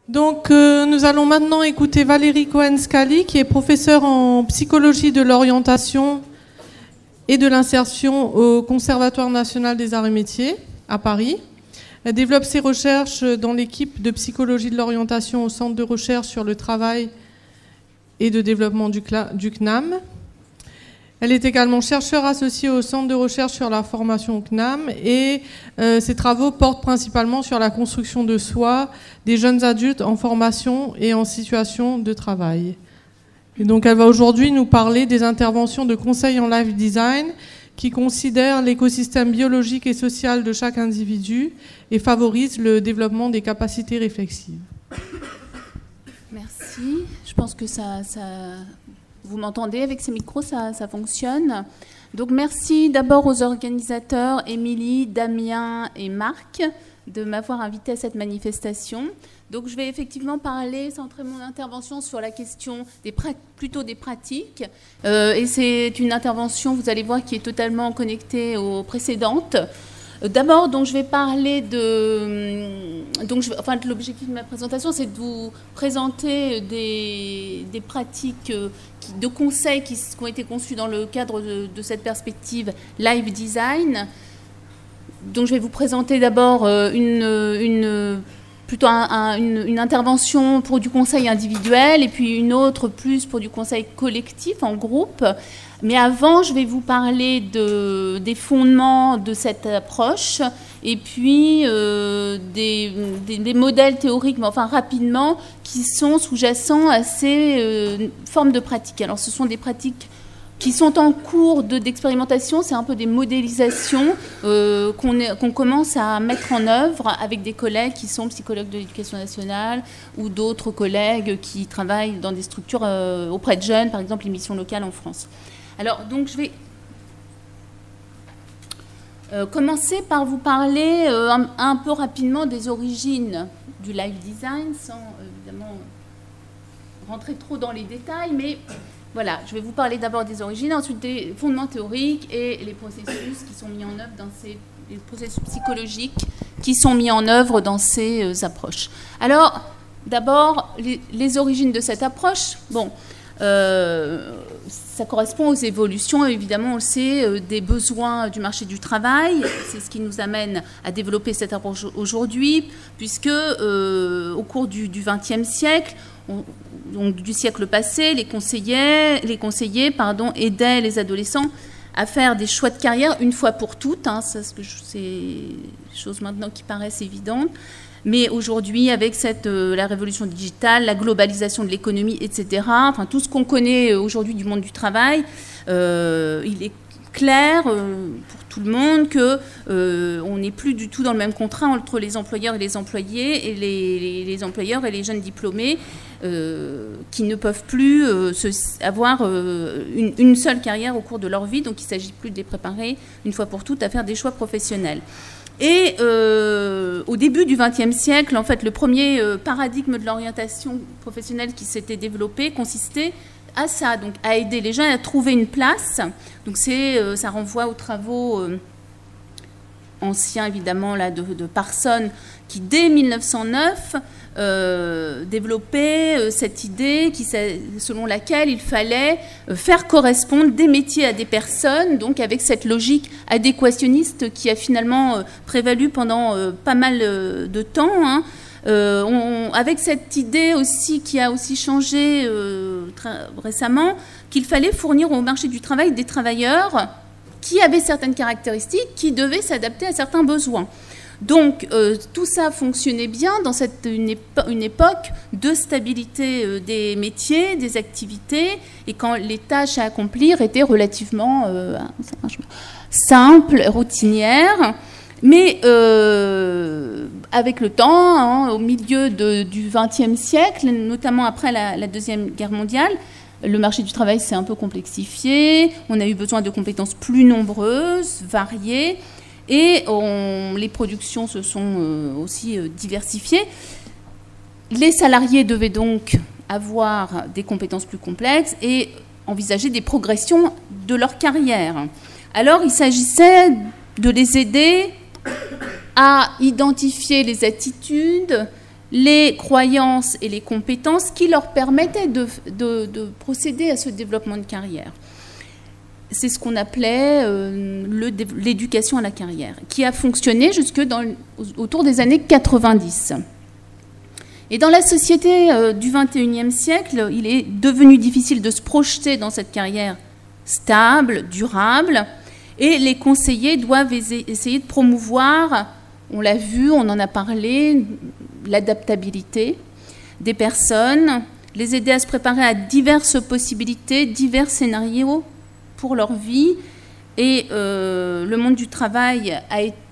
Donc, nous allons maintenant écouter Valérie Cohen-Scali, qui est professeure en psychologie de l'orientation et de l'insertion au Conservatoire national des arts et métiers à Paris. Elle développe ses recherches dans l'équipe de psychologie de l'orientation au Centre de recherche sur le travail et de développement du CNAM. Elle est également chercheure associée au Centre de recherche sur la formation au CNAM et ses travaux portent principalement sur la construction de soi des jeunes adultes en formation et en situation de travail. Et donc elle va aujourd'hui nous parler des interventions de conseil en life design qui considèrent l'écosystème biologique et social de chaque individu et favorisent le développement des capacités réflexives. Merci. Je pense que vous m'entendez avec ces micros, ça fonctionne. Donc merci d'abord aux organisateurs, Émilie, Damien et Marc, de m'avoir invité à cette manifestation. Donc je vais effectivement centrer mon intervention sur la question plutôt des pratiques. Et c'est une intervention, vous allez voir, qui est totalement connectée aux précédentes. D'abord, donc, je vais parler l'objectif de ma présentation, c'est de vous présenter des pratiques de conseils qui ont été conçus dans le cadre de cette perspective life design. Donc, je vais vous présenter d'abord une intervention pour du conseil individuel et puis une autre plus pour du conseil collectif en groupe. Mais avant, je vais vous parler des fondements de cette approche et puis des modèles théoriques, mais enfin rapidement, qui sont sous-jacents à ces formes de pratiques. Alors, ce sont des pratiques qui sont en cours d'expérimentation, c'est un peu des modélisations qu'on commence à mettre en œuvre avec des collègues qui sont psychologues de l'éducation nationale ou d'autres collègues qui travaillent dans des structures auprès de jeunes, par exemple les missions locales en France. Alors, donc, je vais commencer par vous parler un peu rapidement des origines du life design, sans évidemment rentrer trop dans les détails, mais voilà, je vais vous parler d'abord des origines, ensuite des fondements théoriques et les processus qui sont mis en œuvre les processus psychologiques qui sont mis en œuvre dans ces approches. Alors, d'abord, les origines de cette approche. Bon, ça correspond aux évolutions, évidemment, on le sait, des besoins du marché du travail. C'est ce qui nous amène à développer cette approche aujourd'hui, puisque au cours du XXe siècle, donc du siècle passé, les conseillers aidaient les adolescents à faire des choix de carrière une fois pour toutes. C'est des choses maintenant qui paraissent évidentes. Mais aujourd'hui, avec la révolution digitale, la globalisation de l'économie, etc., enfin, tout ce qu'on connaît aujourd'hui du monde du travail, il est clair pour tout le monde qu'on n'est plus du tout dans le même contrat entre les employeurs et les employés, et les employeurs et les jeunes diplômés qui ne peuvent plus avoir une seule carrière au cours de leur vie. Donc il ne s'agit plus de les préparer une fois pour toutes à faire des choix professionnels. Et au début du XXe siècle, en fait, le premier paradigme de l'orientation professionnelle qui s'était développé consistait à ça, donc à aider les jeunes à trouver une place. Donc ça renvoie aux travaux anciens, évidemment, là, de Parsons, qui dès 1909 développait cette idée selon laquelle il fallait faire correspondre des métiers à des personnes, donc avec cette logique adéquationniste qui a finalement prévalu pendant pas mal de temps. Avec cette idée aussi qui a aussi changé récemment, qu'il fallait fournir au marché du travail des travailleurs qui avaient certaines caractéristiques, qui devaient s'adapter à certains besoins. Donc, tout ça fonctionnait bien dans une époque de stabilité des métiers, des activités, et quand les tâches à accomplir étaient relativement simples, routinières. Mais avec le temps, au milieu du XXe siècle, notamment après la Deuxième Guerre mondiale, le marché du travail s'est un peu complexifié, on a eu besoin de compétences plus nombreuses, variées, et les productions se sont aussi diversifiées. Les salariés devaient donc avoir des compétences plus complexes et envisager des progressions de leur carrière. Alors, il s'agissait de les aider à identifier les attitudes les croyances et les compétences qui leur permettaient de procéder à ce développement de carrière. C'est ce qu'on appelait l'éducation à la carrière, qui a fonctionné jusque autour des années 90. Et dans la société du XXIe siècle, il est devenu difficile de se projeter dans cette carrière stable, durable, et les conseillers doivent essayer de promouvoir, on l'a vu, on en a parlé, l'adaptabilité des personnes, les aider à se préparer à diverses possibilités, divers scénarios pour leur vie. Et le monde du travail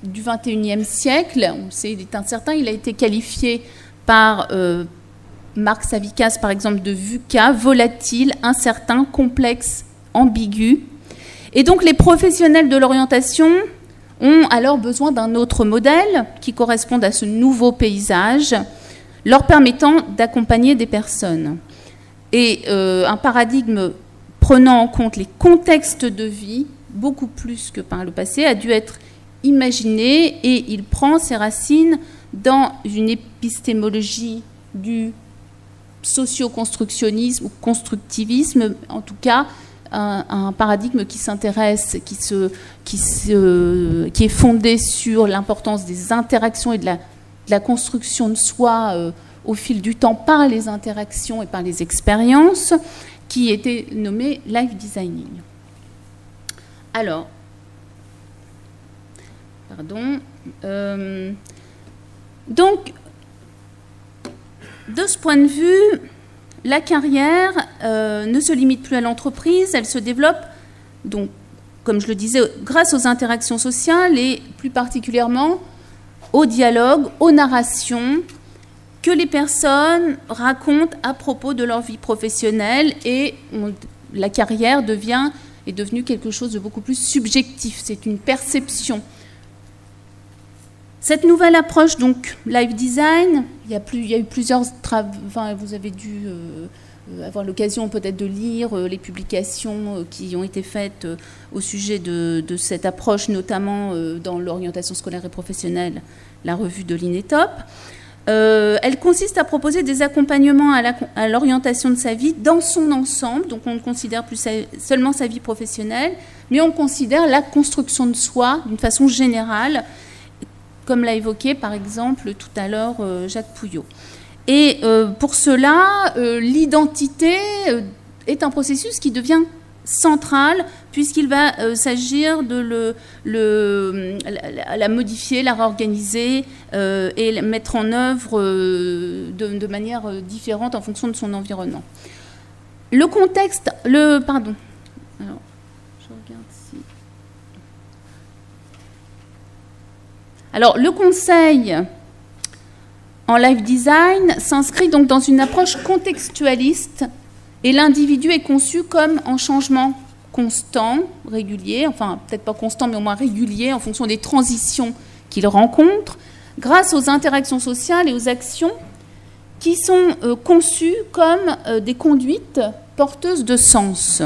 du XXIe siècle, on sait, il est incertain, il a été qualifié par Marc Savikas, par exemple, de VUCA, volatile, incertain, complexe, ambigu. Et donc les professionnels de l'orientation ont alors besoin d'un autre modèle qui corresponde à ce nouveau paysage, leur permettant d'accompagner des personnes. Et un paradigme prenant en compte les contextes de vie, beaucoup plus que par le passé, a dû être imaginé, et il prend ses racines dans une épistémologie du socio-constructionnisme ou constructivisme, en tout cas un paradigme qui s'intéresse, qui est fondé sur l'importance des interactions et de la construction de soi au fil du temps par les interactions et par les expériences, qui était nommé life designing. Alors, pardon. Donc, de ce point de vue, la carrière ne se limite plus à l'entreprise, elle se développe, donc, comme je le disais, grâce aux interactions sociales et plus particulièrement au dialogue, aux narrations que les personnes racontent à propos de leur vie professionnelle, et la carrière est devenue quelque chose de beaucoup plus subjectif, c'est une perception. Cette nouvelle approche, donc, life design, il y a eu plusieurs travaux, enfin, vous avez dû avoir l'occasion peut-être de lire les publications qui ont été faites au sujet de cette approche, notamment dans l'orientation scolaire et professionnelle, la revue de l'INETOP. Elle consiste à proposer des accompagnements à l'orientation de sa vie dans son ensemble, donc on ne considère plus seulement sa vie professionnelle, mais on considère la construction de soi d'une façon générale, comme l'a évoqué par exemple tout à l'heure Jacques Pouillot. Et pour cela, l'identité est un processus qui devient central, puisqu'il va s'agir de la modifier, la réorganiser et la mettre en œuvre de manière différente en fonction de son environnement. Le contexte, pardon. Alors, je regarde si... Alors, le conseil en life design s'inscrit donc dans une approche contextualiste, et l'individu est conçu comme en changement constant, régulier, enfin peut-être pas constant mais au moins régulier en fonction des transitions qu'il rencontre, grâce aux interactions sociales et aux actions qui sont conçues comme des conduites porteuses de sens.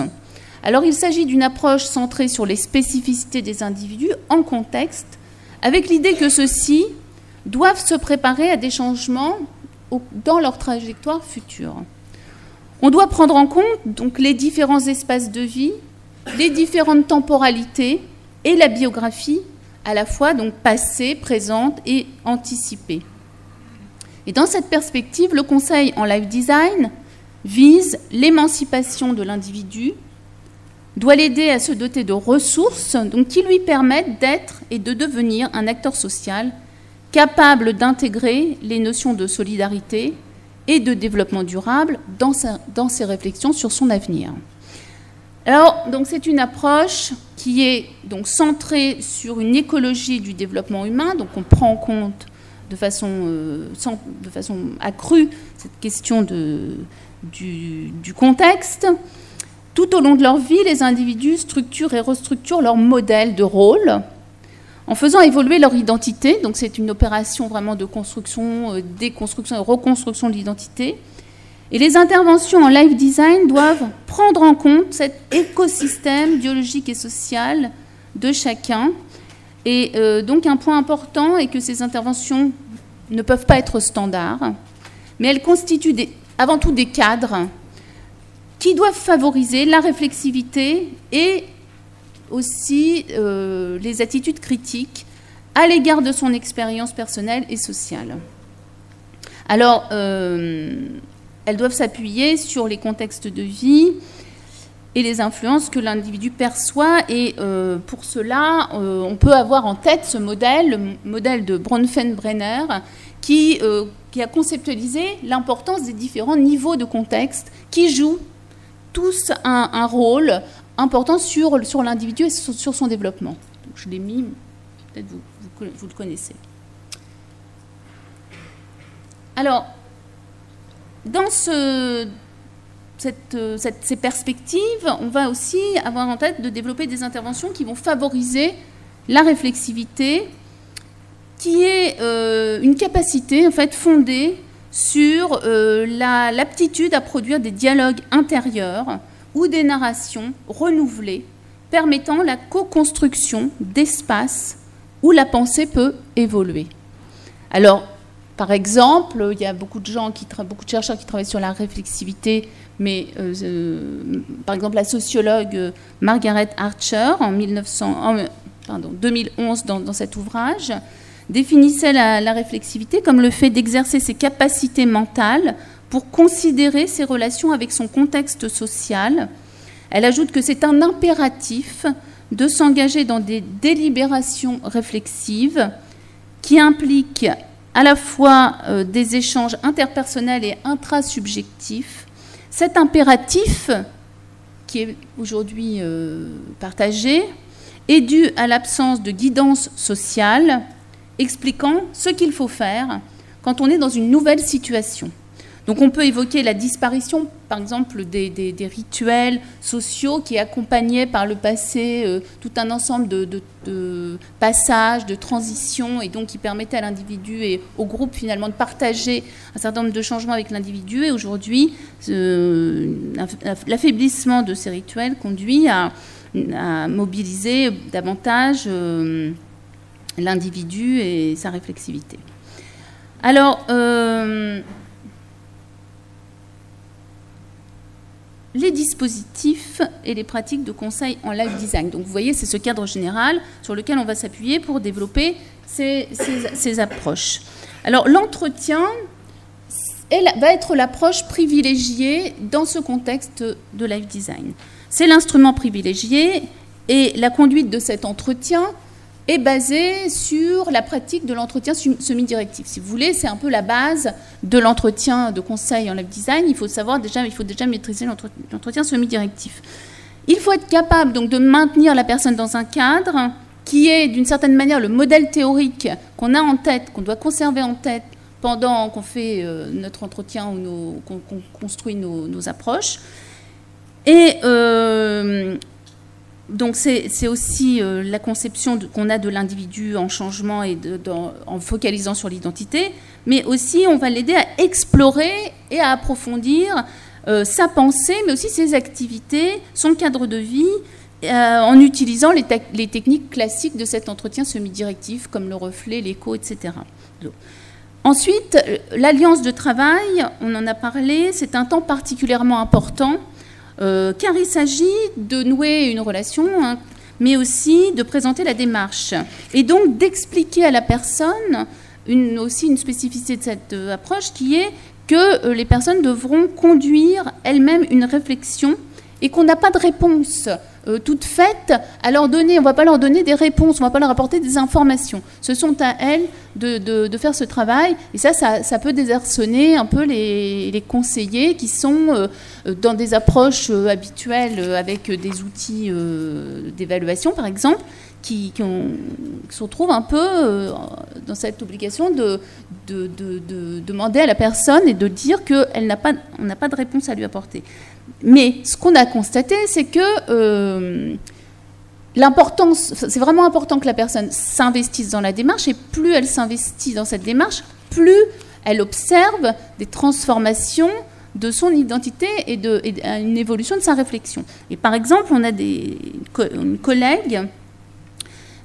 Alors il s'agit d'une approche centrée sur les spécificités des individus en contexte, avec l'idée que ceux-ci doivent se préparer à des changements dans leur trajectoire future. On doit prendre en compte donc les différents espaces de vie, les différentes temporalités et la biographie, à la fois donc passée, présente et anticipée. Et dans cette perspective, le conseil en life design vise l'émancipation de l'individu, doit l'aider à se doter de ressources donc, qui lui permettent d'être et de devenir un acteur social capable d'intégrer les notions de solidarité et de développement durable dans ses réflexions sur son avenir. Alors, donc, c'est une approche qui est donc centrée sur une écologie du développement humain, donc on prend en compte de façon accrue cette question du contexte. Tout au long de leur vie, les individus structurent et restructurent leur modèle de rôle en faisant évoluer leur identité. Donc c'est une opération vraiment de construction, déconstruction et reconstruction de l'identité. Et les interventions en life design doivent prendre en compte cet écosystème biologique et social de chacun. Et donc un point important est que ces interventions ne peuvent pas être standards, mais elles constituent avant tout des cadres qui doivent favoriser la réflexivité et aussi les attitudes critiques à l'égard de son expérience personnelle et sociale. Alors, elles doivent s'appuyer sur les contextes de vie et les influences que l'individu perçoit. Et pour cela, on peut avoir en tête ce modèle, le modèle de Bronfenbrenner, qui a conceptualisé l'importance des différents niveaux de contexte qui jouent tous un rôle important sur l'individu et sur son développement. Donc, je l'ai mis, peut-être vous le connaissez. Alors, dans ces perspectives, on va aussi avoir en tête de développer des interventions qui vont favoriser la réflexivité, qui est une capacité en fait fondée sur l'aptitude à produire des dialogues intérieurs ou des narrations renouvelées permettant la co-construction d'espaces où la pensée peut évoluer. Alors, par exemple, il y a beaucoup de chercheurs qui travaillent sur la réflexivité, mais par exemple la sociologue Margaret Archer en 2011 dans cet ouvrage définissait la réflexivité comme le fait d'exercer ses capacités mentales pour considérer ses relations avec son contexte social. Elle ajoute que c'est un impératif de s'engager dans des délibérations réflexives qui impliquent à la fois des échanges interpersonnels et intrasubjectifs. Cet impératif, qui est aujourd'hui partagé, est dû à l'absence de guidance sociale expliquant ce qu'il faut faire quand on est dans une nouvelle situation. Donc on peut évoquer la disparition, par exemple, des rituels sociaux qui accompagnaient par le passé tout un ensemble de passages, de transitions, et donc qui permettaient à l'individu et au groupe finalement de partager un certain nombre de changements avec l'individu. Et aujourd'hui, l'affaiblissement de ces rituels conduit à mobiliser davantage l'individu et sa réflexivité. Alors, les dispositifs et les pratiques de conseil en live design. Donc vous voyez, c'est ce cadre général sur lequel on va s'appuyer pour développer ces approches. Alors l'entretien va être l'approche privilégiée dans ce contexte de live design. C'est l'instrument privilégié et la conduite de cet entretien est basée sur la pratique de l'entretien semi-directif. Si vous voulez, c'est un peu la base de l'entretien de conseil en live design. Il faut déjà maîtriser l'entretien semi-directif. Il faut être capable donc de maintenir la personne dans un cadre qui est d'une certaine manière le modèle théorique qu'on a en tête, qu'on doit conserver en tête pendant qu'on fait notre entretien ou qu'on construit nos approches. Et donc c'est aussi la conception qu'on a de l'individu en changement et en focalisant sur l'identité, mais aussi on va l'aider à explorer et à approfondir sa pensée, mais aussi ses activités, son cadre de vie, en utilisant les techniques classiques de cet entretien semi-directif, comme le reflet, l'écho, etc. Ensuite, l'alliance de travail, on en a parlé, c'est un temps particulièrement important, car il s'agit de nouer une relation, hein, mais aussi de présenter la démarche. Et donc d'expliquer à la personne aussi une spécificité de cette approche qui est que les personnes devront conduire elles-mêmes une réflexion et qu'on n'a pas de réponse toute faite à leur donner. On ne va pas leur donner des réponses, on ne va pas leur apporter des informations. Ce sont à elles de faire ce travail. Et ça peut désarçonner un peu les conseillers qui sont dans des approches habituelles avec des outils d'évaluation, par exemple, qui se retrouvent un peu dans cette obligation de demander à la personne et de dire qu'on n'a pas de réponse à lui apporter. Mais ce qu'on a constaté, c'est que l'importance, c'est vraiment important que la personne s'investisse dans la démarche, et plus elle s'investit dans cette démarche, plus elle observe des transformations de son identité et une évolution de sa réflexion. Et par exemple, on a une collègue,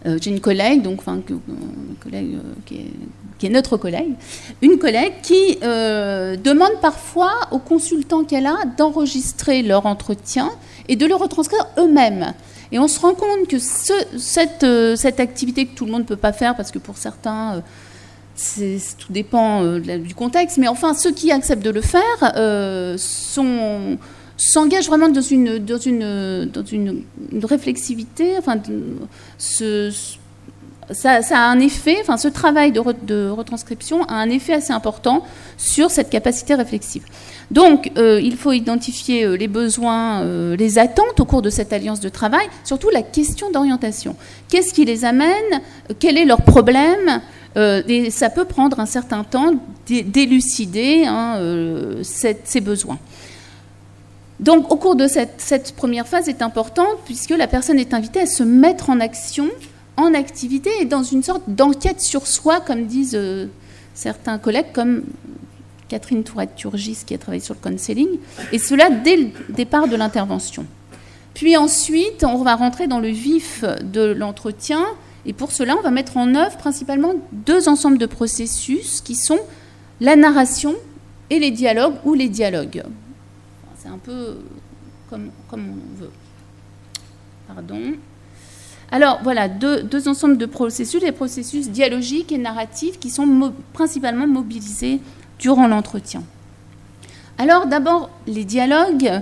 j'ai une collègue, donc, une collègue qui est qui est notre collègue, une collègue qui demande parfois aux consultants qu'elle a d'enregistrer leur entretien et de le retranscrire eux-mêmes. Et on se rend compte que cette activité que tout le monde ne peut pas faire, parce que pour certains, tout dépend du contexte, mais enfin, ceux qui acceptent de le faire s'engagent vraiment dans une réflexivité. Enfin, ça a un effet, enfin, ce travail de retranscription a un effet assez important sur cette capacité réflexive. Donc, il faut identifier les besoins, les attentes au cours de cette alliance de travail, surtout la question d'orientation. Qu'est-ce qui les amène? Quel est leur problème? Et ça peut prendre un certain temps d'élucider ces besoins. Donc, au cours de cette première phase est importante, puisque la personne est invitée à se mettre en action, en activité, et dans une sorte d'enquête sur soi, comme disent certains collègues, comme Catherine Tourette-Turgis, qui a travaillé sur le counseling, et cela dès le départ de l'intervention. Puis ensuite, on va rentrer dans le vif de l'entretien, et pour cela, on va mettre en œuvre principalement 2 ensembles de processus, qui sont la narration et les dialogues, ou les dialogues. C'est un peu comme on veut. Pardon. Alors, voilà, deux ensembles de processus, les processus dialogiques et narratifs, qui sont principalement mobilisés durant l'entretien. Alors, d'abord, les dialogues,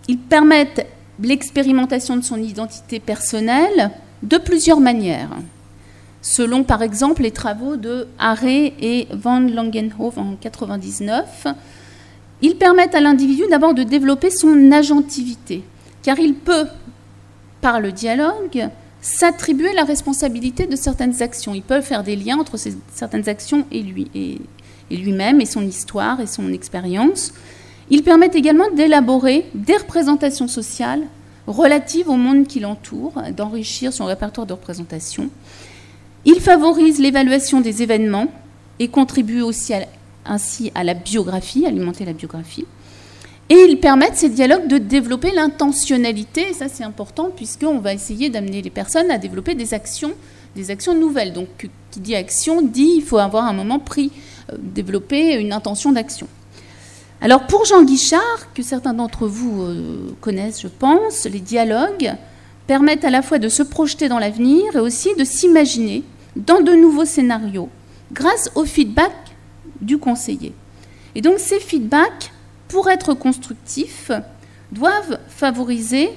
ils permettent l'expérimentation de son identité personnelle de plusieurs manières, selon, par exemple, les travaux de Harré et Van Langenhove en 1999. Ils permettent à l'individu d'abord de développer son agentivité, car il peut, par le dialogue, s'attribuer la responsabilité de certaines actions. Il peut faire des liens entre certaines actions et lui-même, et son histoire et son expérience. Ils permettent également d'élaborer des représentations sociales relatives au monde qui l'entoure, d'enrichir son répertoire de représentations. Ils favorisent l'évaluation des événements et contribuent aussi ainsi à la biographie, alimenter la biographie. Et ils permettent, ces dialogues, de développer l'intentionnalité, et ça c'est important, puisqu'on va essayer d'amener les personnes à développer des actions nouvelles. Donc, qui dit action, dit il faut avoir un moment développer une intention d'action. Alors, pour Jean Guichard, que certains d'entre vous connaissent, je pense, les dialogues permettent à la fois de se projeter dans l'avenir et aussi de s'imaginer dans de nouveaux scénarios, grâce au feedback du conseiller. Et donc, ces feedbacks, pour être constructifs, doivent favoriser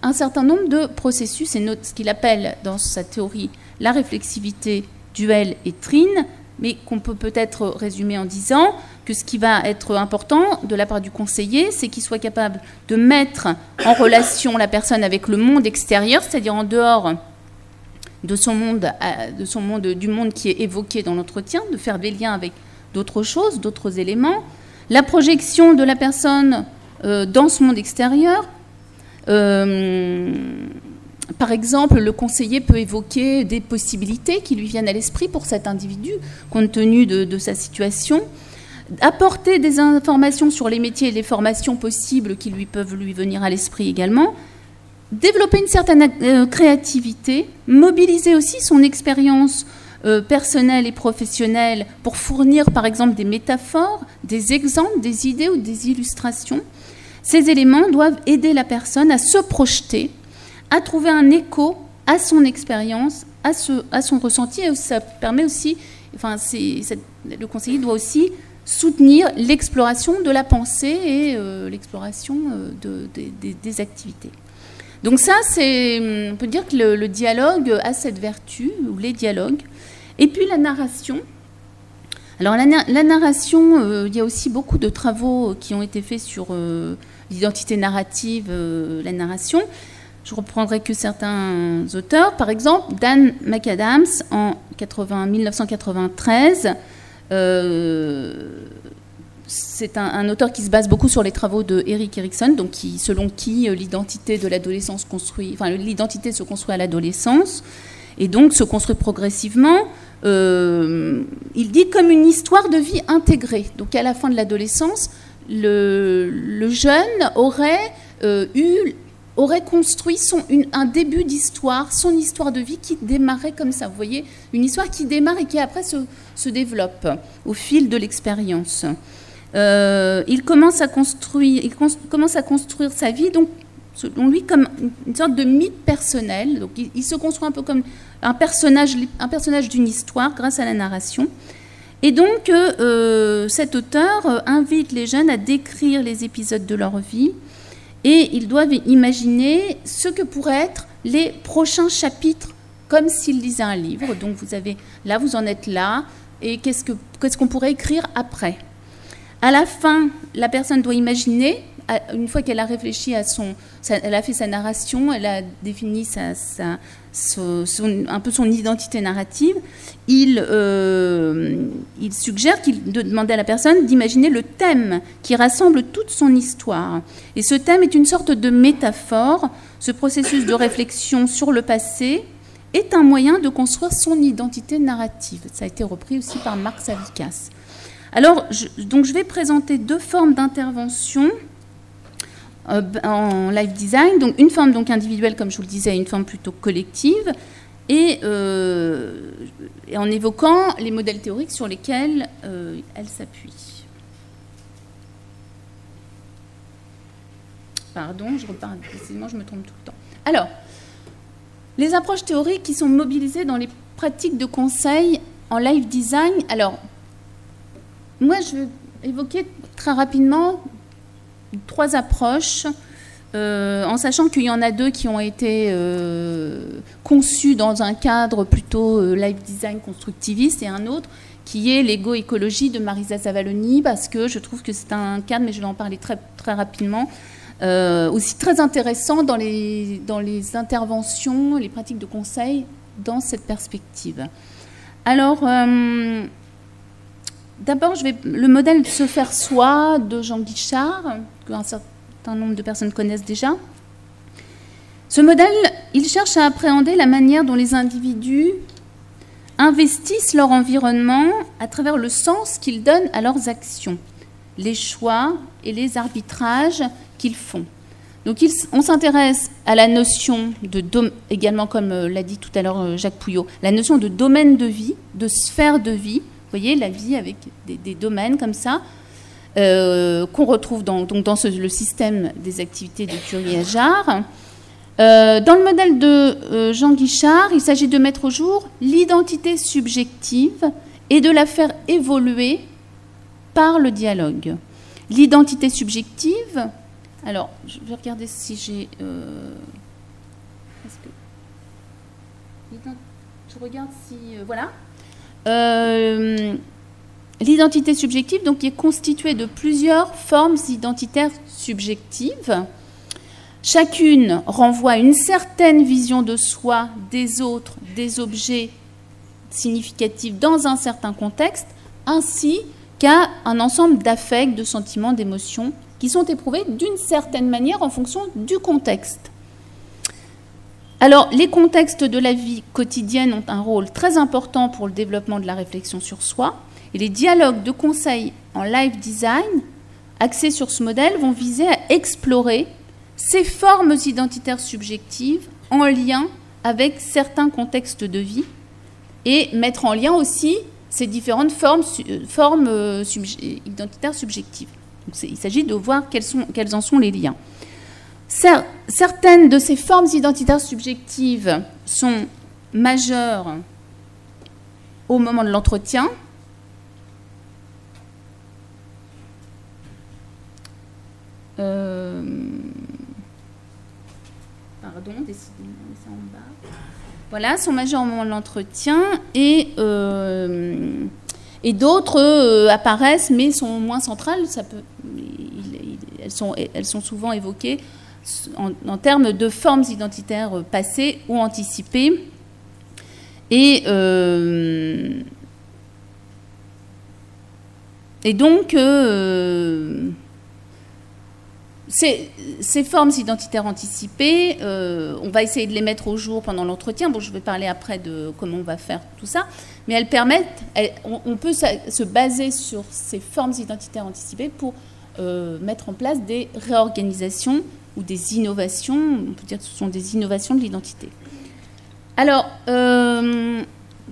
un certain nombre de processus, et ce qu'il appelle dans sa théorie la réflexivité duel et trine, mais qu'on peut peut-être résumer en disant que ce qui va être important de la part du conseiller, c'est qu'il soit capable de mettre en relation la personne avec le monde extérieur, c'est-à-dire en dehors de son monde, du monde qui est évoqué dans l'entretien, de faire des liens avec d'autres choses, d'autres éléments. La projection de la personne dans ce monde extérieur. Par exemple, le conseiller peut évoquer des possibilités qui lui viennent à l'esprit pour cet individu, compte tenu de sa situation. Apporter des informations sur les métiers et les formations possibles qui peuvent lui venir à l'esprit également. Développer une certaine créativité. Mobiliser aussi son expérience personnelle et professionnelle pour fournir, par exemple, des métaphores, des exemples, des idées ou des illustrations. Ces éléments doivent aider la personne à se projeter, à trouver un écho à son expérience, à son ressenti. Et ça permet aussi, enfin, le conseiller doit aussi soutenir l'exploration de la pensée et l'exploration des activités. Donc ça, on peut dire que le dialogue a cette vertu, ou les dialogues. Et puis la narration. Alors la narration, il y a aussi beaucoup de travaux qui ont été faits sur l'identité narrative, la narration. Je reprendrai que certains auteurs. Par exemple, Dan McAdams, en 1993, c'est un auteur qui se base beaucoup sur les travaux de Erik Erikson, donc selon qui l'identité de l'adolescence l'identité se construit à l'adolescence et donc se construit progressivement. Il dit comme une histoire de vie intégrée. Donc à la fin de l'adolescence, le jeune aurait eu aurait construit un début d'histoire, son histoire de vie qui démarrait comme ça. Vous voyez, une histoire qui démarre et qui après se développe au fil de l'expérience. Il commence à construire sa vie, donc, selon lui, comme une sorte de mythe personnel. Donc, il se construit un peu comme un personnage d'une histoire grâce à la narration. Et donc, cet auteur invite les jeunes à décrire les épisodes de leur vie et ils doivent imaginer ce que pourraient être les prochains chapitres, comme s'ils lisaient un livre. Donc, vous en êtes là, et qu'est-ce qu'on pourrait écrire après? À la fin, la personne doit imaginer, une fois qu'elle a réfléchi elle a fait sa narration, elle a défini un peu son identité narrative, il suggère de demander à la personne d'imaginer le thème qui rassemble toute son histoire. Et ce thème est une sorte de métaphore. Ce processus de réflexion sur le passé est un moyen de construire son identité narrative. Ça a été repris aussi par Marc Savikas. Alors, je vais présenter deux formes d'intervention en live design. Donc, une forme individuelle, comme je vous le disais, et une forme plutôt collective, et en évoquant les modèles théoriques sur lesquels elle s'appuie. Pardon, je repars, décidément, je me trompe tout le temps. Alors, les approches théoriques qui sont mobilisées dans les pratiques de conseil en live design. Alors, moi, je vais évoquer très rapidement 3 approches, en sachant qu'il y en a 2 qui ont été conçues dans un cadre plutôt live design constructiviste, et un autre qui est l'égo-écologie de Marisa Zavalloni, parce que je trouve que c'est un cadre, mais je vais en parler très, très rapidement, aussi très intéressant dans les interventions, les pratiques de conseil dans cette perspective. Alors, d'abord, le modèle Se faire soi de Jean Guichard, qu'un certain nombre de personnes connaissent déjà. Ce modèle, il cherche à appréhender la manière dont les individus investissent leur environnement à travers le sens qu'ils donnent à leurs actions, les choix et les arbitrages qu'ils font. Donc, on s'intéresse à la notion également, comme l'a dit tout à l'heure Jacques Pouillot, la notion de domaine de vie, de sphère de vie. Vous voyez, la vie avec des domaines comme ça, qu'on retrouve dans le système des activités de Curie-Ajard. Dans le modèle de Jean Guichard, il s'agit de mettre au jour l'identité subjective et de la faire évoluer par le dialogue. L'identité subjective, alors je vais regarder si j'ai... je regarde si... voilà. L'identité subjective, donc, qui est constituée de plusieurs formes identitaires subjectives. Chacune renvoie à une certaine vision de soi, des autres, des objets significatifs dans un certain contexte, ainsi qu'à un ensemble d'affects, de sentiments, d'émotions qui sont éprouvés d'une certaine manière en fonction du contexte. Alors, les contextes de la vie quotidienne ont un rôle très important pour le développement de la réflexion sur soi. Et les dialogues de conseil en live design, axés sur ce modèle, vont viser à explorer ces formes identitaires subjectives en lien avec certains contextes de vie et mettre en lien aussi ces différentes formes identitaires subjectives. Donc, il s'agit de voir quels en sont les liens. Certaines de ces formes identitaires subjectives sont majeures au moment de l'entretien. Pardon, décidément, c'est en bas. Voilà, sont majeures au moment de l'entretien et d'autres apparaissent mais sont moins centrales. Elles sont souvent évoquées en termes de formes identitaires passées ou anticipées. Et donc, ces formes identitaires anticipées, on va essayer de les mettre au jour pendant l'entretien. Bon, je vais parler après de comment on va faire tout ça. Mais elles permettent, on peut se baser sur ces formes identitaires anticipées pour mettre en place des réorganisations ou des innovations. On peut dire que ce sont des innovations de l'identité. Alors,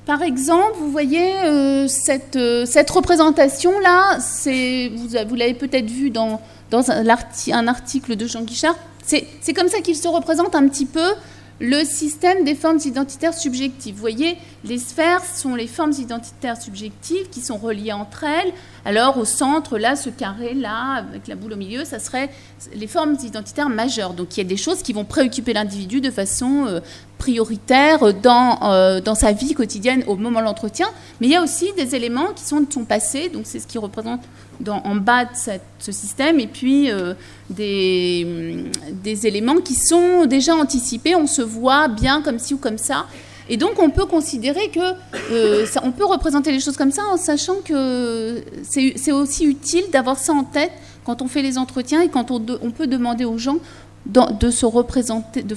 par exemple, vous voyez cette représentation-là, vous l'avez peut-être vu dans un article de Jean Guichard. C'est comme ça qu'il se représente un petit peu le système des formes identitaires subjectives. Vous voyez, les sphères sont les formes identitaires subjectives qui sont reliées entre elles. Alors, au centre, là, ce carré-là, avec la boule au milieu, ça serait les formes identitaires majeures. Donc, il y a des choses qui vont préoccuper l'individu de façon prioritaire dans sa vie quotidienne au moment de l'entretien. Mais il y a aussi des éléments qui sont de son passé. Donc, c'est ce qui représente en bas de ce système. Et puis, des éléments qui sont déjà anticipés. On se voit bien comme ci ou comme ça. Et donc, on peut considérer que on peut représenter les choses comme ça en sachant que c'est aussi utile d'avoir ça en tête quand on fait les entretiens et quand on peut demander aux gens de se représenter, de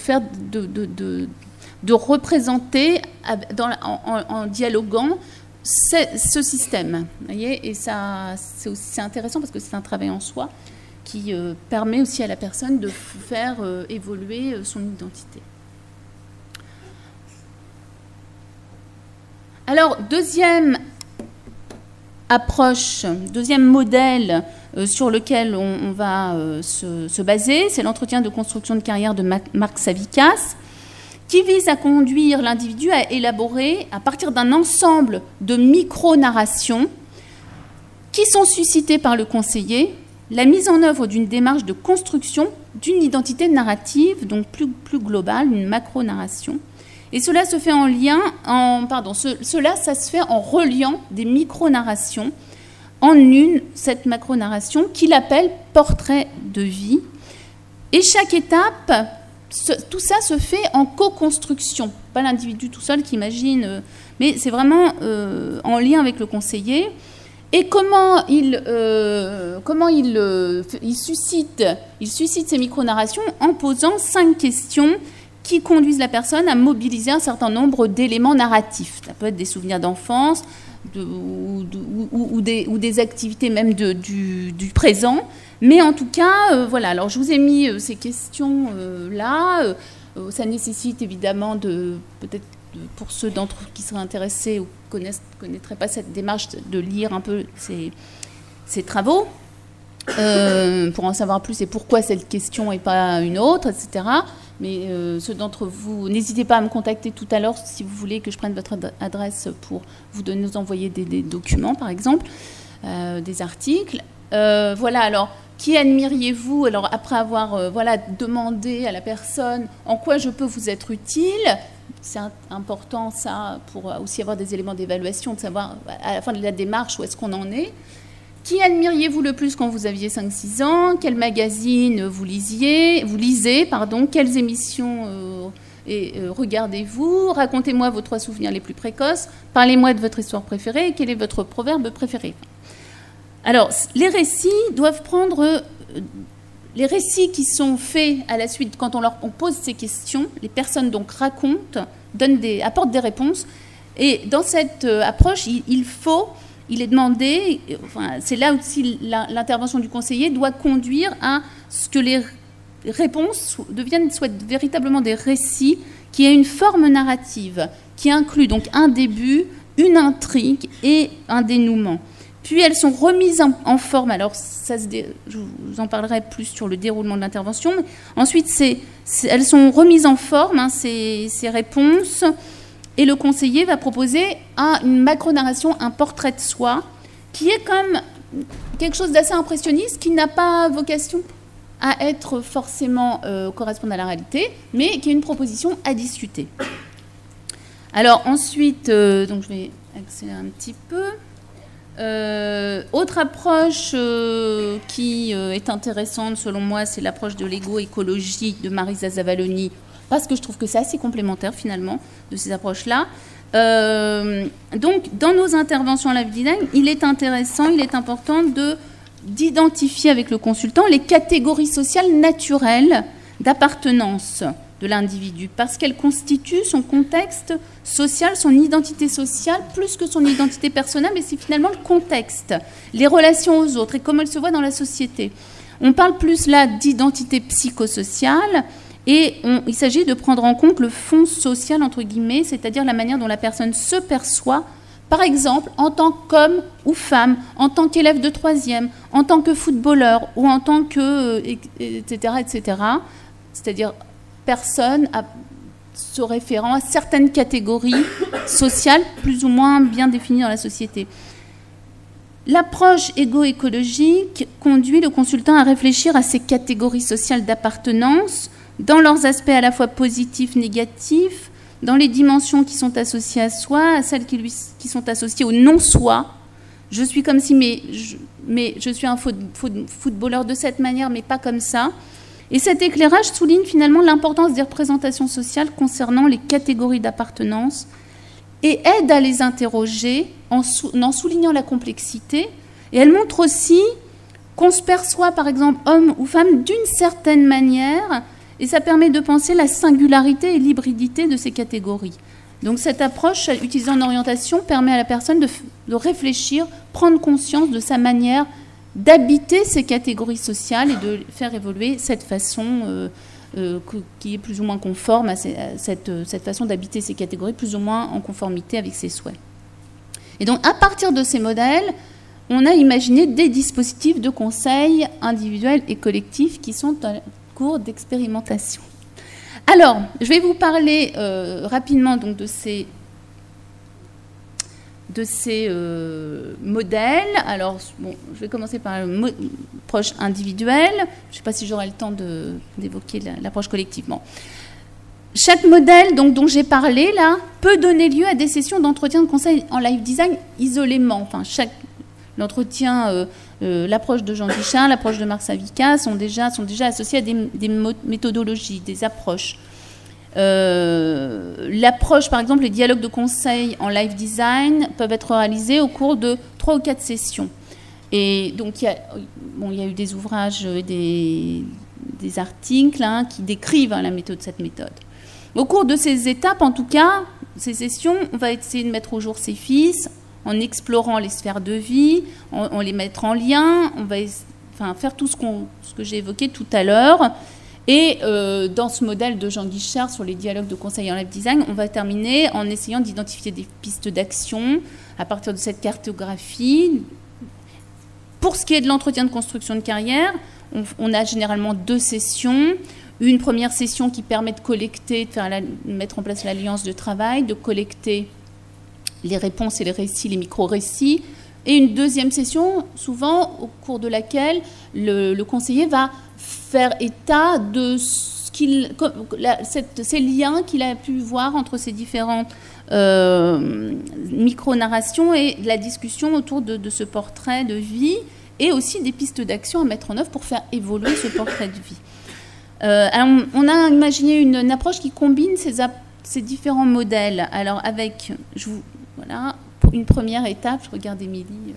représenter en dialoguant ce système. Vous voyez, et ça, c'est intéressant parce que c'est un travail en soi qui permet aussi à la personne de faire évoluer son identité. Alors, deuxième approche, deuxième modèle sur lequel on va se baser, c'est l'entretien de construction de carrière de Marc Savikas, qui vise à conduire l'individu à élaborer, à partir d'un ensemble de micro-narrations qui sont suscitées par le conseiller, la mise en œuvre d'une démarche de construction d'une identité narrative, donc plus globale, une macro-narration. Et cela se fait ça se fait en reliant des micro-narrations en cette macro-narration qu'il appelle portrait de vie. Et chaque étape, tout ça se fait en co-construction. Pas l'individu tout seul qui imagine, mais c'est vraiment en lien avec le conseiller. Et comment il suscite ces micro-narrations en posant 5 questions qui conduisent la personne à mobiliser un certain nombre d'éléments narratifs. Ça peut être des souvenirs d'enfance ou des activités même du présent. Mais en tout cas, voilà. Alors, je vous ai mis ces questions-là. Ça nécessite évidemment peut-être pour ceux d'entre vous qui seraient intéressés ou ne connaîtraient pas cette démarche, de lire un peu ces travaux pour en savoir plus et pourquoi cette question et pas une autre, etc. Mais ceux d'entre vous, n'hésitez pas à me contacter tout à l'heure si vous voulez que je prenne votre adresse pour nous envoyer des documents, par exemple, des articles. Voilà, alors, qui admiriez-vous? Alors, après avoir demandé à la personne en quoi je peux vous être utile, c'est important, ça, pour aussi avoir des éléments d'évaluation, de savoir à la fin de la démarche où est-ce qu'on en est. Qui admiriez-vous le plus quand vous aviez 5-6 ans? Quel magazine vous lisez, quelles émissions regardez-vous? Racontez-moi vos 3 souvenirs les plus précoces. Parlez-moi de votre histoire préférée. Quel est votre proverbe préféré? Alors, les récits doivent prendre... les récits qui sont faits à la suite, quand on pose ces questions, les personnes donc racontent, apportent des réponses. Et dans cette approche, il est demandé, c'est là aussi l'intervention du conseiller doit conduire à ce que les réponses soient véritablement des récits qui aient une forme narrative, qui inclut donc un début, une intrigue et un dénouement. Puis elles sont remises en forme, alors je vous en parlerai plus sur le déroulement de l'intervention, mais ensuite elles sont remises en forme, ces réponses. Et le conseiller va proposer une macro-narration, un portrait de soi, qui est comme quelque chose d'assez impressionniste, qui n'a pas vocation à être forcément correspondre à la réalité, mais qui est une proposition à discuter. Alors ensuite, donc je vais accélérer un petit peu. Autre approche qui est intéressante selon moi, c'est l'approche de l'égo-écologie de Marisa Zavalloni, parce que je trouve que c'est assez complémentaire finalement de ces approches-là. Donc, dans nos interventions à la vie dingue, il est important d'identifier avec le consultant les catégories sociales naturelles d'appartenance de l'individu, parce qu'elles constituent son contexte social, son identité sociale, plus que son identité personnelle, mais c'est finalement le contexte, les relations aux autres et comment elle se voit dans la société. On parle plus là d'identité psychosociale et il s'agit de prendre en compte le fond social, entre guillemets, c'est-à-dire la manière dont la personne se perçoit, par exemple, en tant qu'homme ou femme, en tant qu'élève de 3e, en tant que footballeur ou en tant que... etc., etc. C'est-à-dire personne se référant à certaines catégories sociales plus ou moins bien définies dans la société. L'approche égo-écologique conduit le consultant à réfléchir à ces catégories sociales d'appartenance dans leurs aspects à la fois positifs, négatifs, dans les dimensions qui sont associées à soi, à celles qui sont associées au non-soi. Je suis comme si, mais je suis un footballeur de cette manière, mais pas comme ça. Et cet éclairage souligne finalement l'importance des représentations sociales concernant les catégories d'appartenance et aide à les interroger en soulignant la complexité. Et elle montre aussi qu'on se perçoit, par exemple, homme ou femme, d'une certaine manière, et ça permet de penser la singularité et l'hybridité de ces catégories. Donc cette approche, utilisée en orientation, permet à la personne de réfléchir, prendre conscience de sa manière d'habiter ces catégories sociales et de faire évoluer cette façon qui est plus ou moins conforme à cette façon d'habiter ces catégories, plus ou moins en conformité avec ses souhaits. Et donc, à partir de ces modèles, on a imaginé des dispositifs de conseil individuels et collectifs qui sont en cours d'expérimentation. Alors, je vais vous parler rapidement donc, de ces modèles. Alors, bon, je vais commencer par l'approche individuelle. Je ne sais pas si j'aurai le temps d'évoquer l'approche collectivement. Chaque modèle dont j'ai parlé là peut donner lieu à des sessions d'entretien de conseil en live design isolément. Enfin, l'entretien, l'approche de Jean Guichard, l'approche de Marc Savica sont déjà associés à des méthodologies, des approches. L'approche, par exemple, les dialogues de conseil en live design peuvent être réalisés au cours de 3 ou 4 sessions. Et donc, il y a eu des ouvrages, des articles qui décrivent cette méthode. Au cours de ces étapes, en tout cas, ces sessions, on va essayer de mettre au jour ces fils en explorant les sphères de vie, on les mettre en lien, on va faire tout ce que j'ai évoqué tout à l'heure. Et dans ce modèle de Jean Guichard sur les dialogues de conseil en live design, on va terminer en essayant d'identifier des pistes d'action à partir de cette cartographie. Pour ce qui est de l'entretien de construction de carrière, on a généralement 2 sessions. Une première session qui permet de collecter, de mettre en place l'alliance de travail, de collecter les réponses et les récits, les micro-récits. Et une deuxième session, souvent au cours de laquelle le conseiller va faire état de ces liens qu'il a pu voir entre ces différentes micro-narrations et la discussion autour de ce portrait de vie et aussi des pistes d'action à mettre en œuvre pour faire évoluer ce portrait de vie. Alors on a imaginé une approche qui combine ces différents modèles. Alors avec, voilà, pour une première étape, je regarde Émilie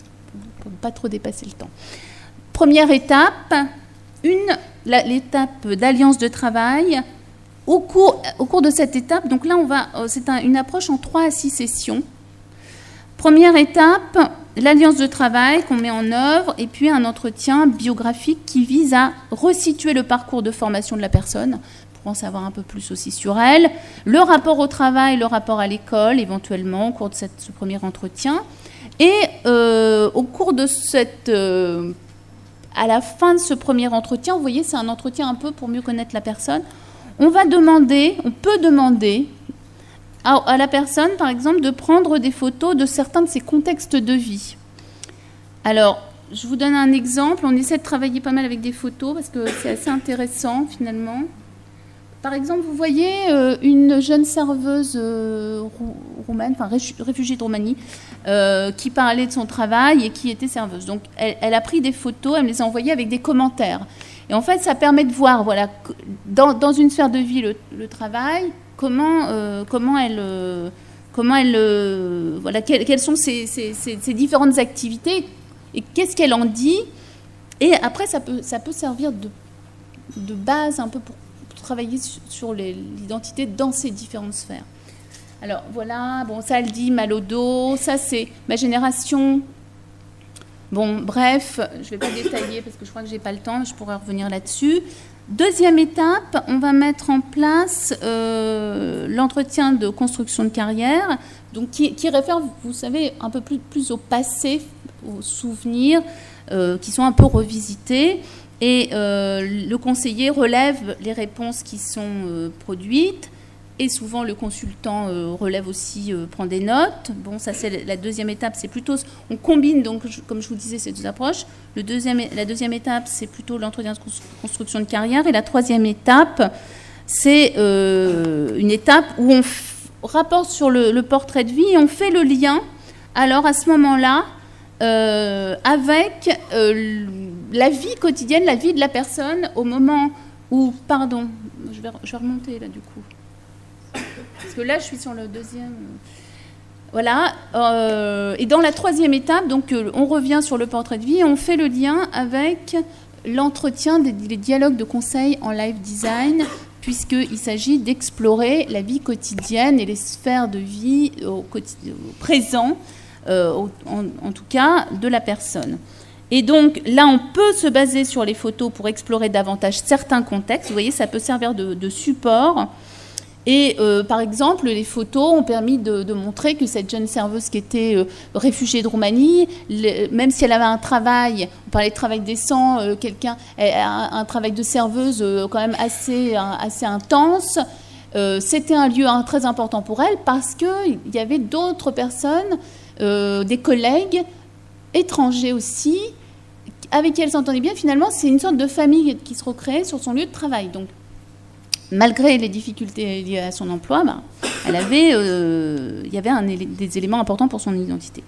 pour ne pas trop dépasser le temps. Première étape, l'étape d'alliance de travail. Au cours de cette étape, donc là, c'est une approche en 3 à 6 sessions. Première étape, l'alliance de travail qu'on met en œuvre, et puis un entretien biographique qui vise à resituer le parcours de formation de la personne, pour en savoir un peu plus aussi sur elle, le rapport au travail, le rapport à l'école, éventuellement, au cours de ce premier entretien. Et au cours de à la fin de ce premier entretien, vous voyez, c'est un entretien un peu pour mieux connaître la personne. On peut demander à la personne, par exemple, de prendre des photos de certains de ses contextes de vie. Alors, je vous donne un exemple. On essaie de travailler pas mal avec des photos parce que c'est assez intéressant, finalement. Par exemple, vous voyez une jeune serveuse roumaine, enfin réfugiée de Roumanie, qui parlait de son travail et qui était serveuse. Donc, elle a pris des photos, elle me les a envoyées avec des commentaires. Et en fait, ça permet de voir, voilà, dans une sphère de vie, le travail, voilà, quelles sont ces différentes activités et qu'est-ce qu'elle en dit. Et après, ça peut servir de base un peu pour travailler sur l'identité dans ces différentes sphères. Alors voilà, bon, ça elle dit mal au dos, ça c'est ma génération Bon, bref, je ne vais pas détailler parce que je crois que je n'ai pas le temps, je pourrais revenir là-dessus. Deuxième étape, on va mettre en place l'entretien de construction de carrière, donc qui réfère, vous savez, un peu plus au passé, aux souvenirs qui sont un peu revisités. Et le conseiller relève les réponses qui sont produites. Et souvent, le consultant relève aussi, prend des notes. Bon, ça, c'est la deuxième étape. C'est plutôt... On combine, donc, comme je vous disais, ces deux approches. La deuxième étape, c'est plutôt l'entretien de construction de carrière. Et la troisième étape, c'est une étape où on rapporte sur le portrait de vie et on fait le lien, alors, à ce moment-là, avec la vie quotidienne, la vie de la personne, au moment où... Pardon, je vais remonter, là, du coup. Parce que là, je suis sur le deuxième. Voilà. Et dans la troisième étape, donc, on revient sur le portrait de vie et on fait le lien avec l'entretien des dialogues de conseil en live design, puisqu'il s'agit d'explorer la vie quotidienne et les sphères de vie au présent, en tout cas, de la personne. Et donc, là, on peut se baser sur les photos pour explorer davantage certains contextes. Vous voyez, ça peut servir de support. Et par exemple, les photos ont permis de montrer que cette jeune serveuse qui était réfugiée de Roumanie, même si elle avait un travail, on parlait de travail décent, quelqu'un un travail de serveuse quand même assez intense, c'était un lieu très important pour elle parce qu'il y avait d'autres personnes, des collègues étrangers aussi, avec qui elle s'entendait bien. Finalement, c'est une sorte de famille qui se recréait sur son lieu de travail. Donc, malgré les difficultés liées à son emploi, il y avait des éléments importants pour son identité.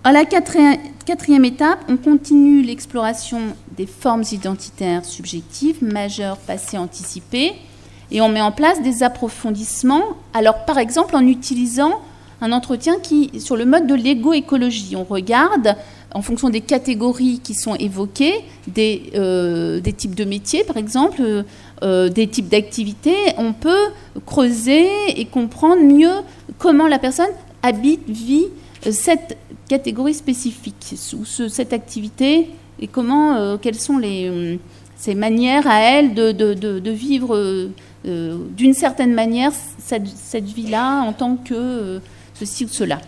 À la quatrième étape, on continue l'exploration des formes identitaires subjectives, majeures, passées, anticipées, et on met en place des approfondissements. Alors, par exemple, en utilisant un entretien sur le mode de l'égo-écologie. On regarde, en fonction des catégories qui sont évoquées, des types de métiers, par exemple, des types d'activités, on peut creuser et comprendre mieux comment la personne habite, vit cette catégorie spécifique ou cette activité et quelles sont ses manières à elle de vivre d'une certaine manière cette vie-là en tant que ceci ou cela.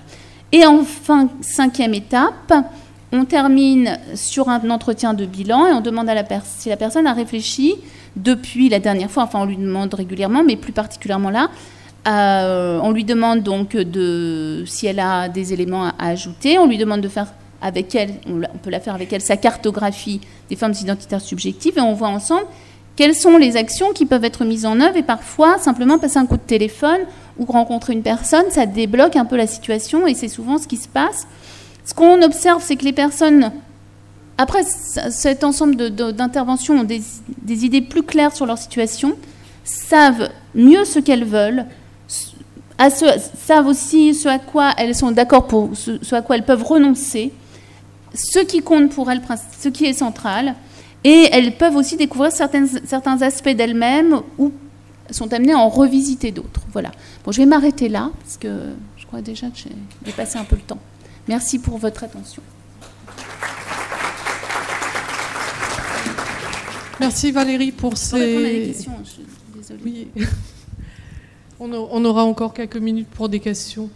Et enfin, cinquième étape, on termine sur un entretien de bilan et on demande si la personne a réfléchi depuis la dernière fois, enfin on lui demande régulièrement, mais plus particulièrement là, on lui demande donc si elle a des éléments à ajouter, on lui demande de faire avec elle, on peut la faire avec elle, sa cartographie des formes identitaires subjectives et on voit ensemble quelles sont les actions qui peuvent être mises en œuvre et parfois simplement passer un coup de téléphone ou rencontrer une personne, ça débloque un peu la situation et c'est souvent ce qui se passe. Ce qu'on observe, c'est que les personnes, après cet ensemble d'interventions, ont des idées plus claires sur leur situation, savent mieux ce qu'elles veulent, savent aussi ce à quoi elles sont d'accord pour, ce à quoi elles peuvent renoncer, ce qui compte pour elles, ce qui est central, et elles peuvent aussi découvrir certains aspects d'elles-mêmes ou sont amenées à en revisiter d'autres. Voilà. Bon, je vais m'arrêter là, parce que je crois déjà que j'ai dépassé un peu le temps. Merci pour votre attention. Merci Valérie pour ces... Pour répondre à des questions, je suis désolée. Oui. On aura encore quelques minutes pour des questions.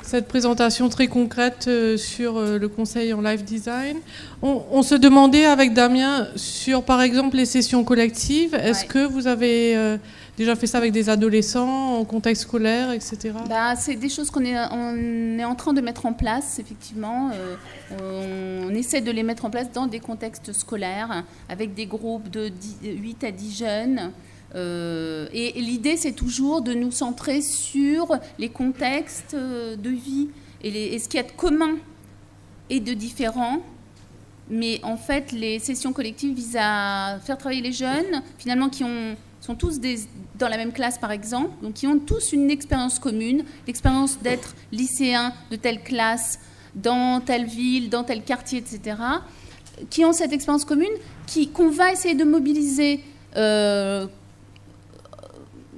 Cette présentation très concrète sur le conseil en live design. On se demandait avec Damien sur, par exemple, les sessions collectives. Est-ce que vous avez déjà fait ça avec des adolescents, en contexte scolaire, etc. C'est des choses qu'on est en train de mettre en place, effectivement. On essaie de les mettre en place dans des contextes scolaires, avec des groupes de 8 à 10 jeunes. Et l'idée, c'est toujours de nous centrer sur les contextes de vie et ce qu'il y a de commun et de différent. Mais en fait, les sessions collectives visent à faire travailler les jeunes, finalement, qui sont tous dans la même classe, par exemple, donc qui ont tous une expérience commune, l'expérience d'être lycéen de telle classe, dans telle ville, dans tel quartier, etc., qui ont cette expérience commune, qu'on va essayer de mobiliser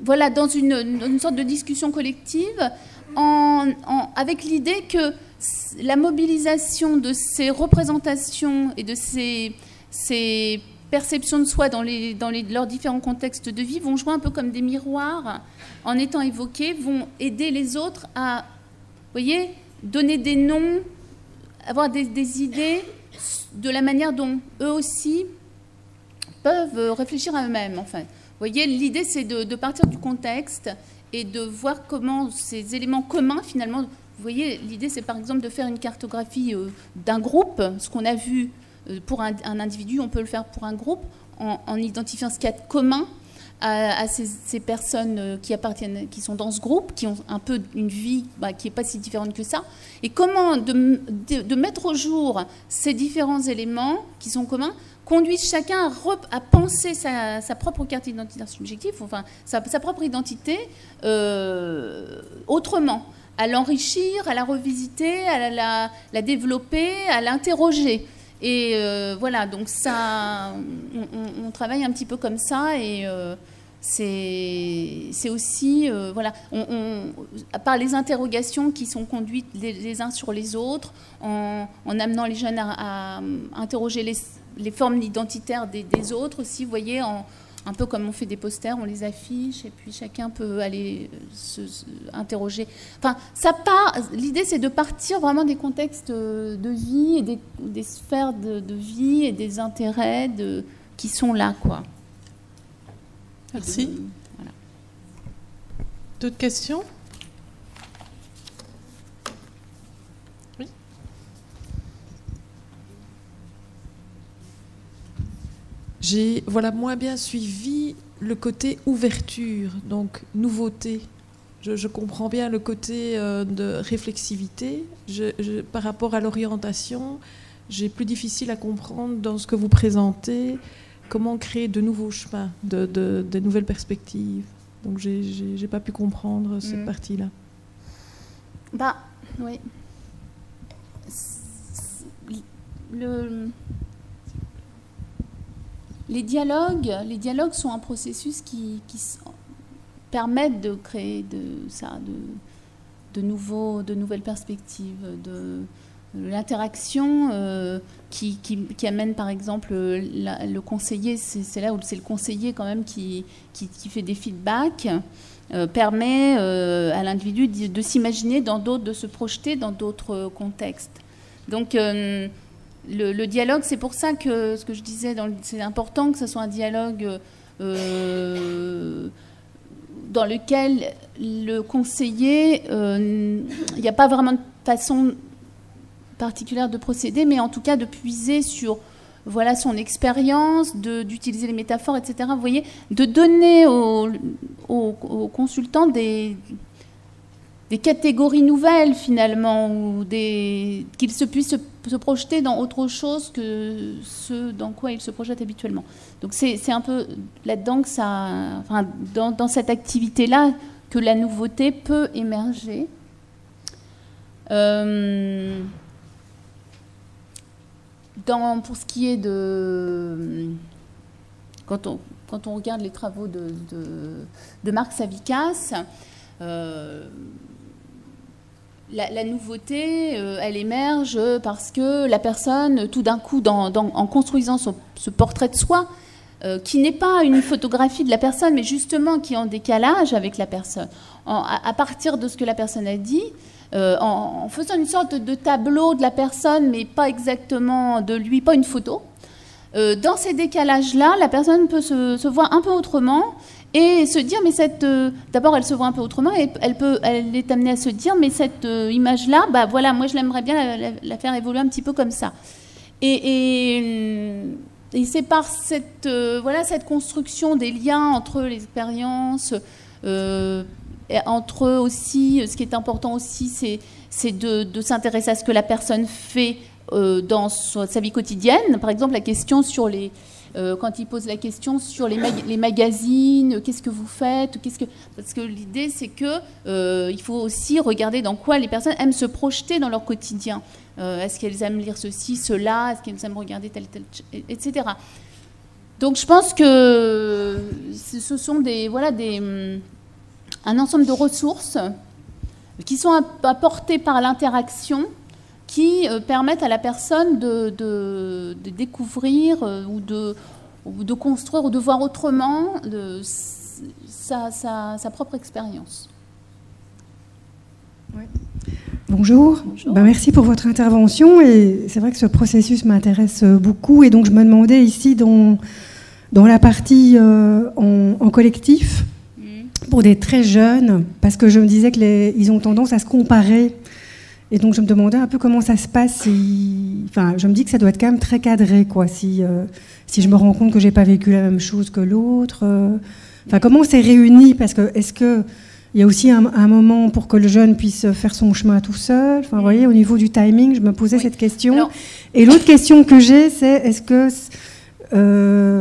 voilà, dans une sorte de discussion collective, avec l'idée que la mobilisation de ces représentations et de ces perceptions de soi dans leurs différents contextes de vie vont jouer un peu comme des miroirs, en étant évoqués, vont aider les autres à, vous voyez, donner des noms, avoir des idées de la manière dont eux aussi peuvent réfléchir à eux-mêmes. Enfin, vous voyez, l'idée, c'est de partir du contexte et de voir comment ces éléments communs, finalement, vous voyez, l'idée, c'est par exemple de faire une cartographie d'un groupe. Ce qu'on a vu pour un individu, on peut le faire pour un groupe, en identifiant ce qu'il y a de commun à ces personnes qui appartiennent, qui sont dans ce groupe, qui ont un peu une vie qui n'est pas si différente que ça, et comment de mettre au jour ces différents éléments qui sont communs conduisent chacun à penser sa propre carte identitaire subjective, enfin sa propre identité autrement, à l'enrichir, à la revisiter, à la développer, à l'interroger. Et voilà, donc ça, on travaille un petit peu comme ça, et c'est aussi, voilà, par les interrogations qui sont conduites les uns sur les autres, en amenant les jeunes à interroger les formes identitaires des autres aussi, vous voyez, un peu comme on fait des posters, on les affiche, et puis chacun peut aller interroger. Enfin, l'idée, c'est de partir vraiment des contextes de vie, et des sphères de vie et des intérêts qui sont là, quoi. Merci. Voilà. D'autres questions? Oui. J'ai moins bien suivi le côté ouverture, donc nouveauté. Je comprends bien le côté de réflexivité. Par rapport à l'orientation, j'ai plus difficile à comprendre dans ce que vous présentez comment créer de nouveaux chemins, de nouvelles perspectives. Donc j'ai pas pu comprendre cette partie-là. Bah oui. Les dialogues sont un processus qui permettent de créer de nouvelles perspectives, de l'interaction qui amène par exemple le conseiller, c'est là où c'est le conseiller quand même qui fait des feedbacks, permet à l'individu de s'imaginer de se projeter dans d'autres contextes. Donc le dialogue, c'est pour ça que ce que je disais, c'est important que ce soit un dialogue dans lequel le conseiller, il n'y a pas vraiment de façon particulière de procéder, mais en tout cas de puiser sur son expérience, d'utiliser les métaphores, etc. Vous voyez, de donner aux consultants des catégories nouvelles finalement, ou qu'ils puissent se projeter dans autre chose que ce dans quoi ils se projettent habituellement. Donc c'est un peu là-dedans que dans cette activité-là que la nouveauté peut émerger. Pour ce qui est de... Quand on regarde les travaux de Marc Savikas, la nouveauté, elle émerge parce que la personne, tout d'un coup, en construisant ce portrait de soi, qui n'est pas une photographie de la personne, mais justement qui est en décalage avec la personne, à partir de ce que la personne a dit, en faisant une sorte de tableau de la personne, mais pas exactement de lui, pas une photo. Dans ces décalages-là, la personne peut se voir un peu autrement et se dire, mais d'abord elle se voit un peu autrement et elle est amenée à se dire, mais cette image-là, voilà, moi je l'aimerais bien la faire évoluer un petit peu comme ça. Et c'est par cette construction des liens entre les expériences, entre eux aussi, ce qui est important aussi, c'est de s'intéresser à ce que la personne fait dans sa vie quotidienne. Par exemple, la question sur quand il pose la question sur les magazines, qu'est-ce que vous faites, parce que l'idée c'est que il faut aussi regarder dans quoi les personnes aiment se projeter dans leur quotidien. Est-ce qu'elles aiment lire ceci, cela, est-ce qu'elles aiment regarder tel, etc. Donc je pense que ce sont un ensemble de ressources qui sont apportées par l'interaction qui permettent à la personne de découvrir ou de construire ou de voir autrement sa propre expérience. Oui. Bonjour. Bonjour. Ben, merci pour votre intervention. Et c'est vrai que ce processus m'intéresse beaucoup. Et donc, je me demandais ici, dans la partie en collectif, pour des très jeunes, parce que je me disais qu'ils ont tendance à se comparer. Et donc, je me demandais un peu comment ça se passe. Enfin, je me dis que ça doit être quand même très cadré, quoi. Si je me rends compte que j'ai pas vécu la même chose que l'autre. Enfin, comment c'est réuni? Parce que est-ce que il y a aussi un moment pour que le jeune puisse faire son chemin tout seul. Enfin, vous voyez, au niveau du timing, je me posais cette question. Alors, et l'autre question que j'ai, c'est est-ce que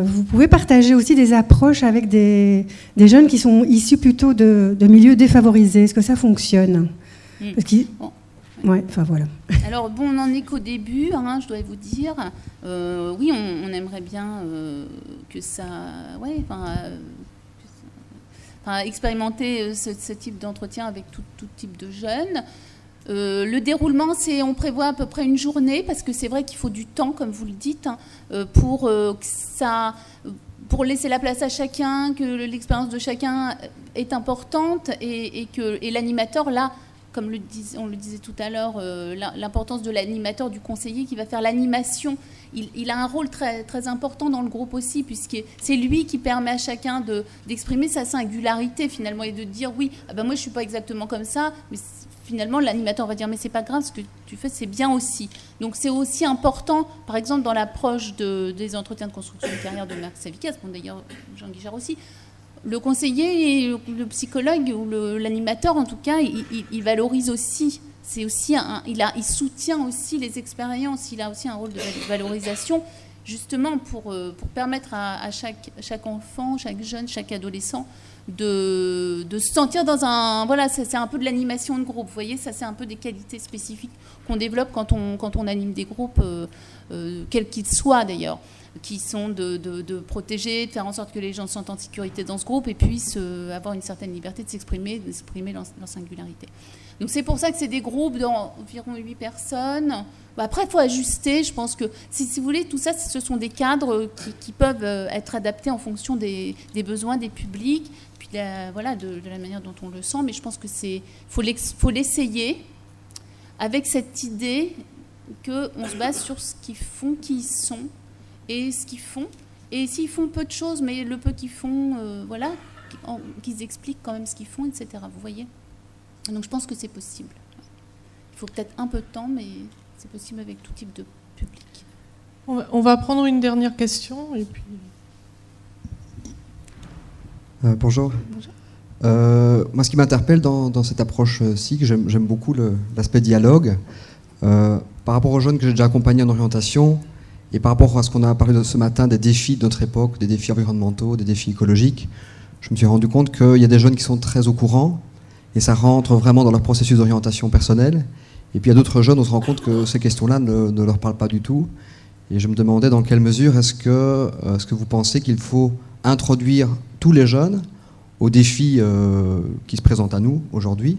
vous pouvez partager aussi des approches avec des jeunes qui sont issus plutôt de milieux défavorisés? Est-ce que ça fonctionne? Parce ouais, enfin voilà. Alors bon, on n'en est qu'au début, hein, je dois vous dire. Oui, on aimerait bien que ça... Ouais, expérimenter ce type d'entretien avec tout type de jeunes. Le déroulement, on prévoit à peu près une journée, parce que c'est vrai qu'il faut du temps, comme vous le dites, hein, pour laisser la place à chacun, que l'expérience de chacun est importante et l'animateur, là, comme on le disait tout à l'heure, l'importance de l'animateur, du conseiller qui va faire l'animation. Il a un rôle très, très important dans le groupe aussi, puisque c'est lui qui permet à chacun d'exprimer sa singularité finalement et de dire oui, ah ben moi je ne suis pas exactement comme ça, mais finalement l'animateur va dire mais c'est pas grave, ce que tu fais c'est bien aussi. Donc c'est aussi important, par exemple dans l'approche des entretiens de construction de carrière de Marc Savikas, bon d'ailleurs Jean Guichard aussi, le conseiller et le psychologue ou l'animateur en tout cas, il valorise aussi. C'est aussi il soutient aussi les expériences. Il a aussi un rôle de valorisation, justement pour permettre à chaque enfant, chaque jeune, chaque adolescent de se sentir dans un... Voilà, c'est un peu de l'animation de groupe. Vous voyez, ça c'est un peu des qualités spécifiques qu'on développe quand on anime des groupes, quels qu'ils soient d'ailleurs, qui sont de protéger, de faire en sorte que les gens se sentent en sécurité dans ce groupe et puissent avoir une certaine liberté de s'exprimer, leur singularité. Donc c'est pour ça que c'est des groupes d'environ 8 personnes. Après, il faut ajuster. Je pense que, si vous voulez, tout ça, ce sont des cadres qui peuvent être adaptés en fonction des besoins des publics, puis voilà, de la manière dont on le sent. Mais je pense que faut l'essayer avec cette idée qu'on se base sur ce qu'ils font, qui ils sont et ce qu'ils font. Et s'ils font peu de choses, mais le peu qu'ils font, voilà, qu'ils expliquent quand même ce qu'ils font, etc. Vous voyez ? Donc je pense que c'est possible. Il faut peut-être un peu de temps, mais c'est possible avec tout type de public. On va prendre une dernière question. Et puis... Bonjour. Moi, ce qui m'interpelle dans cette approche-ci, que j'aime beaucoup l'aspect dialogue, par rapport aux jeunes que j'ai déjà accompagnés en orientation, et par rapport à ce qu'on a parlé ce matin des défis de notre époque, des défis environnementaux, des défis écologiques, je me suis rendu compte qu'il y a des jeunes qui sont très au courant, et ça rentre vraiment dans leur processus d'orientation personnelle. Et puis il y a d'autres jeunes, on se rend compte que ces questions-là ne leur parlent pas du tout. Et je me demandais dans quelle mesure est-ce que vous pensez qu'il faut introduire tous les jeunes aux défis qui se présentent à nous aujourd'hui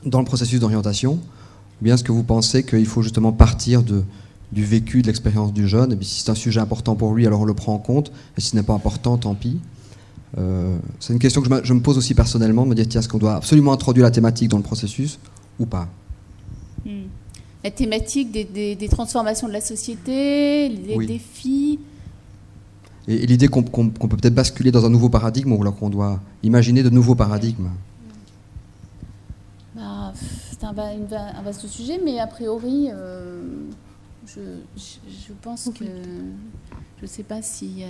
dans le processus d'orientation, ou bien est-ce que vous pensez qu'il faut justement partir du vécu, de l'expérience du jeune, et puis si c'est un sujet important pour lui, alors on le prend en compte, et si ce n'est pas important, tant pis. C'est une question que je me pose aussi personnellement, me dire tiens, est-ce qu'on doit absolument introduire la thématique dans le processus ou pas? La thématique des transformations de la société, les défis. Et l'idée qu'on peut peut-être basculer dans un nouveau paradigme, ou alors qu'on doit imaginer de nouveaux paradigmes. C'est un vaste sujet, mais a priori, je pense que... Je ne sais pas si...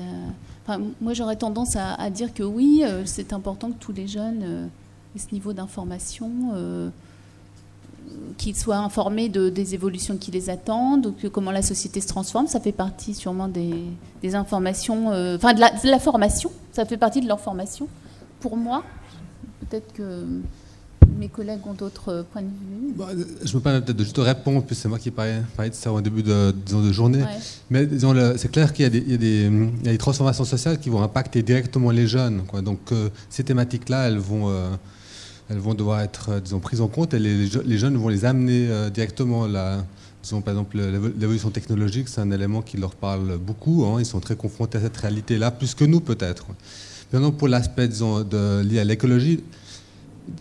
moi, j'aurais tendance à dire que oui, c'est important que tous les jeunes aient ce niveau d'information, qu'ils soient informés des évolutions qui les attendent, comment la société se transforme. Ça fait partie sûrement des informations... de la formation. Ça fait partie de leur formation. Pour moi, peut-être que mes collègues ont d'autres points de vue. Je me permets peut-être de juste répondre, puis c'est moi qui parlais de ça au début de journée. Ouais. Mais disons, c'est clair qu'il y a des transformations sociales qui vont impacter directement les jeunes, quoi. Donc ces thématiques-là, elles vont devoir être, disons, prises en compte, et les jeunes vont les amener directement là, disons, par exemple, l'évolution technologique, c'est un élément qui leur parle beaucoup. Hein, ils sont très confrontés à cette réalité-là, plus que nous peut-être. Maintenant, pour l'aspect, disons, lié à l'écologie,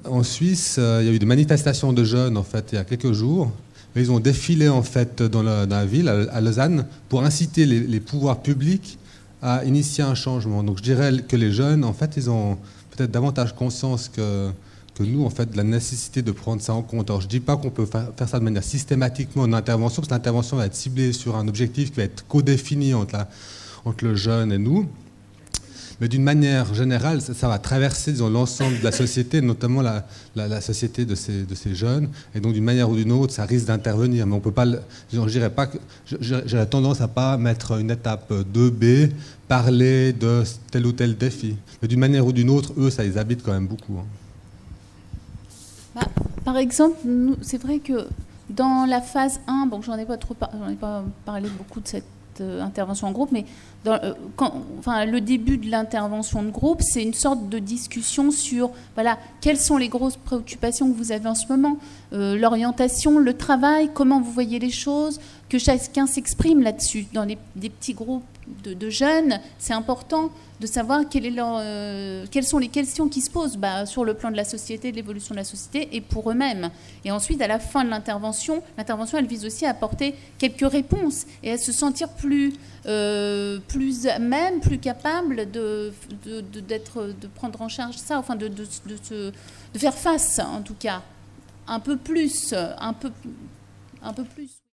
en Suisse, il y a eu des manifestations de jeunes, en fait, il y a quelques jours. Ils ont défilé, en fait, dans la ville, à Lausanne, pour inciter les pouvoirs publics à initier un changement. Donc, je dirais que les jeunes, en fait, ils ont peut-être davantage conscience que nous, en fait, de la nécessité de prendre ça en compte. Alors, je ne dis pas qu'on peut faire ça de manière systématiquement en intervention, parce que l'intervention va être ciblée sur un objectif qui va être co-défini entre le jeune et nous. Mais d'une manière générale, ça va traverser, disons, l'ensemble de la société, notamment la société de ces jeunes. Et donc, d'une manière ou d'une autre, ça risque d'intervenir. Mais on peut pas, j'aurais tendance à ne pas mettre une étape 2B, parler de tel ou tel défi. Mais d'une manière ou d'une autre, eux, ça les habite quand même beaucoup. Hein. Par exemple, c'est vrai que dans la phase 1, bon, j'en ai pas parlé beaucoup de cette intervention en groupe, mais le début de l'intervention de groupe, c'est une sorte de discussion sur quelles sont les grosses préoccupations que vous avez en ce moment, l'orientation, le travail, comment vous voyez les choses, que chacun s'exprime là-dessus. Dans des petits groupes de jeunes, c'est important de savoir quelles sont les questions qui se posent sur le plan de la société, de l'évolution de la société et pour eux-mêmes. Et ensuite, à la fin de l'intervention, elle vise aussi à apporter quelques réponses et à se sentir plus capable de prendre en charge ça, enfin de faire face, en tout cas, un peu plus.